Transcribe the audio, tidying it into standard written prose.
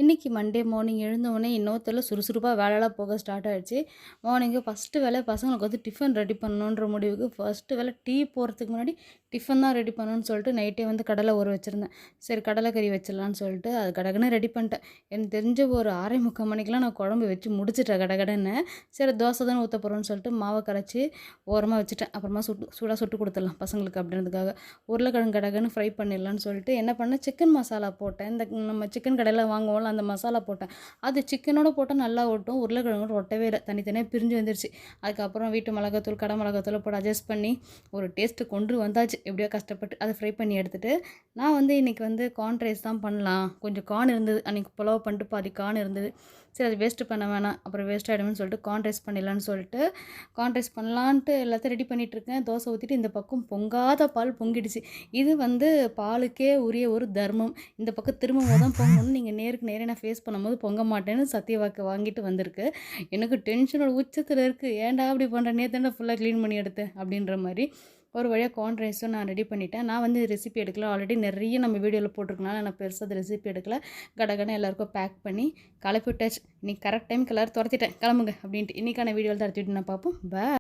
இன்றைக்கி Monday morning எழுந்தவுடனே இன்னொருத்தரில் சுறுசுறுப்பாக வேலைலாம் போக ஸ்டார்ட் ஆகிடுச்சு. மார்னிங்கு ஃபஸ்ட்டு வேலை பசங்களுக்கு வந்து டிஃபன் ரெடி பண்ணணுன்ற முடிவுக்கு ஃபஸ்ட்டு வேலை டீ போடுறதுக்கு முன்னாடி டிஃபன் தான் ரெடி பண்ணணும்னு சொல்லிட்டு நைட்டே வந்து கடலை ஊற வச்சுருந்தேன். சரி கடலைக்கறி வச்சிடலான்னு சொல்லிட்டு அது கடகடன்னு ரெடி பண்ணிட்டேன். எனக்கு தெரிஞ்ச ஒரு 6:45 மணிக்கெலாம் நான் குழம்பு வச்சு முடிச்சிட்டேன் கடகடன்னு. சரி தோசை தானே ஊற்ற போகிறோன்னு சொல்லிட்டு மாவை கரைச்சி ஓரமாக வச்சுட்டேன். அப்புறமா சூடாக சுட்டு கொடுத்துடலாம் பசங்களுக்கு அப்படின்றதுக்காக. உருளைக்கிழங்கு கடகன்னு ஃப்ரை பண்ணிடலான்னு சொல்லிட்டு என்ன பண்ணேன், சிக்கன் மசாலா போட்டேன். இந்த நம்ம சிக்கன் கடையில் வாங்குவோம்ல அந்த மசாலா போட்டேன். அது சிக்கனோட போட்டால் நல்லா ஒட்டும், உருளைக்கிழங்கோட ஒட்டவே இல்லை, தனித்தனியாக பிரிஞ்சு வந்துருச்சு. அதுக்கப்புறம் வீட்டு மிளகாத்தூள் கடை மிளகாத்தூளை போட்டு அட்ஜஸ்ட் பண்ணி ஒரு டேஸ்ட்டு கொண்டு வந்தாச்சு. எப்படியோ கஷ்டப்பட்டு அதை ஃப்ரை பண்ணி எடுத்துகிட்டு நான் வந்து இன்றைக்கி வந்து கார்ன் ரைஸ் தான் பண்ணலாம். கொஞ்சம் கார்ன் இருந்தது, அன்றைக்கி புலாவ் பண்ணிட்டு பாதி கார்ன் இருந்தது. சரி அது வேஸ்ட்டு பண்ண வேணாம், அப்புறம் வேஸ்ட் ஆகிடும்னு சொல்லிட்டு கார்ன் ரைஸ் பண்ணிடலான்னு சொல்லிட்டு கார்ன் ரைஸ் பண்ணலான்ட்டு எல்லாத்தையும் ரெடி பண்ணிகிட்ருக்கேன். தோசை ஊற்றிட்டு இந்த பக்கம் பொங்காத பால் பொங்கிடுச்சு. இது வந்து பாலுக்கே உரிய ஒரு தர்மம். இந்த பக்கம் திரும்பும்போது தான் பொங்கணும்னு நீங்கள் நேருக்கு நேரே நான் ஃபேஸ் பண்ணும்போது பொங்க மாட்டேன்னு சத்திய வாக்கு வாங்கிட்டு வந்திருக்கு. எனக்கு டென்ஷனோட உச்சத்தில் இருக்குது. ஏன்டா அப்படி பண்ணுறேன், நேற்று ஃபுல்லாக க்ளீன் பண்ணி எடுத்தேன் அப்படின்ற மாதிரி. ஒரு வழியாக கார்ன் ரைஸும் நான் ரெடி பண்ணிட்டேன். நான் வந்து ரெசிபி எடுக்கல, ஆல்ரெடி நிறைய நம்ம வீடியோவில் போட்டிருக்கனால நான் பெருசாக அது ரெசிபி எடுக்கல. கடகடன்னு எல்லாருக்கும் பேக் பண்ணி கிளப்பி விட்டாச்சு. இன்றைக்கி கரெக்ட் டைமுக்கு எல்லோரும் துரத்திட்டேன், கிளம்புங்க அப்படின்ட்டு. இன்றைக்கான வீடியோவில் தான் அடுத்த வீடியோ நான் பார்ப்போம். பாய்.